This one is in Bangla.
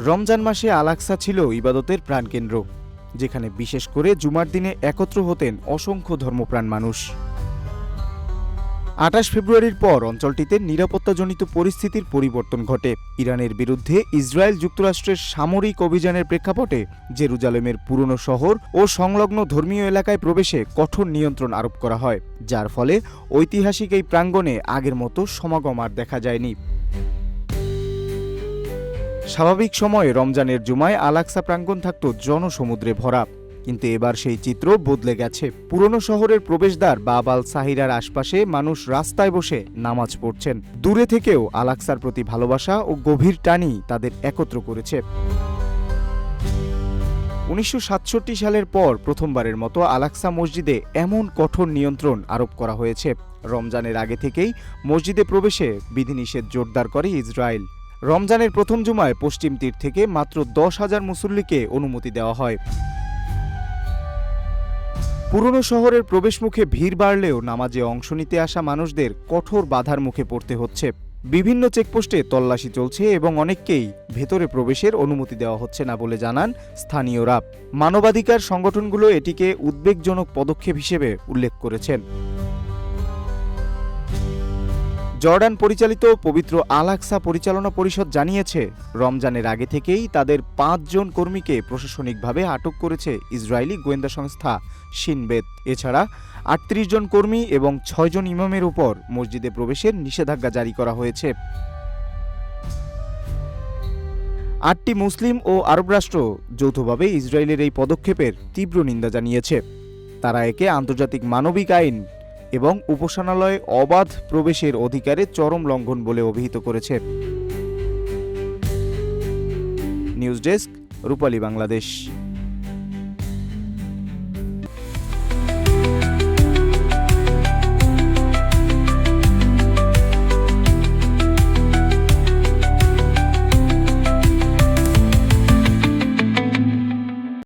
রমজান মাসে আল-আকসা ছিল ইবাদতের প্রাণকেন্দ্র, যেখানে বিশেষ করে জুমার দিনে একত্র হতেন অসংখ্য ধর্মপ্রাণ মানুষ। ২৮ ফেব্রুয়ারির পর অঞ্চলটিতে নিরাপত্তাজনিত পরিস্থিতির পরিবর্তন ঘটে। ইরানের বিরুদ্ধে ইসরায়েল যুক্তরাষ্ট্রের সামরিক অভিযানের প্রেক্ষাপটে জেরুজালেমের পুরনো শহর ও সংলগ্ন ধর্মীয় এলাকায় প্রবেশে কঠোর নিয়ন্ত্রণ আরোপ করা হয়, যার ফলে ঐতিহাসিক এই প্রাঙ্গণে আগের মতো সমাগম আর দেখা যায়নি। স্বাভাবিক সময়ে রমজানের জুমায় আল-আকসা প্রাঙ্গণ থাকত জনসমুদ্রে ভরা, কিন্তু এবার সেই চিত্র বদলে গেছে। পুরনো শহরের প্রবেশদ্বার বাব আল সাহিরার আশপাশে মানুষ রাস্তায় বসে নামাজ পড়ছেন। দূরে থেকেও আল-আকসার প্রতি ভালোবাসা ও গভীর টানি তাদের একত্র করেছে। ১৯৬৭ সালের পর প্রথমবারের মতো আল-আকসা মসজিদে এমন কঠোর নিয়ন্ত্রণ আরোপ করা হয়েছে। রমজানের আগে থেকেই মসজিদে প্রবেশে বিধিনিষেধ জোরদার করে ইসরায়েল। রমজানের প্রথম জুমায় পশ্চিম তীর থেকে মাত্র ১০,০০০ মুসল্লিকে অনুমতি দেওয়া হয়। পুরনো শহরের প্রবেশমুখে ভিড় বাড়লেও নামাজে অংশ নিতে আসা মানুষদের কঠোর বাধার মুখে পড়তে হচ্ছে। বিভিন্ন চেকপোস্টে তল্লাশি চলছে এবং অনেককেই ভেতরে প্রবেশের অনুমতি দেওয়া হচ্ছে না বলে জানান স্থানীয়রা। মানবাধিকার সংগঠনগুলো এটিকে উদ্বেগজনক পদক্ষেপ হিসেবে উল্লেখ করেছেন। জর্ডান পরিচালিত পবিত্র আল-আকসা পরিচালনা পরিষদ জানিয়েছে, রমজানের আগে থেকেই তাদের ৫ জন কর্মীকে প্রশাসনিকভাবে আটক করেছে ইসরায়েলি গোয়েন্দা সংস্থা শিন বেত। এছাড়া ৩৮ জন কর্মী এবং ৬ জন ইমামের উপর মসজিদে প্রবেশের নিষেধাজ্ঞা জারি করা হয়েছে। ৮টি মুসলিম ও আরব রাষ্ট্র যৌথভাবে ইসরায়েলের এই পদক্ষেপের তীব্র নিন্দা জানিয়েছে। তারা একে আন্তর্জাতিক মানবিক আইন এবং উপাসনালয়ে অবাধ প্রবেশের অধিকারের চরম লঙ্ঘন বলে অভিহিত করেছে। নিউজ ডেস্ক, রূপালী বাংলাদেশ।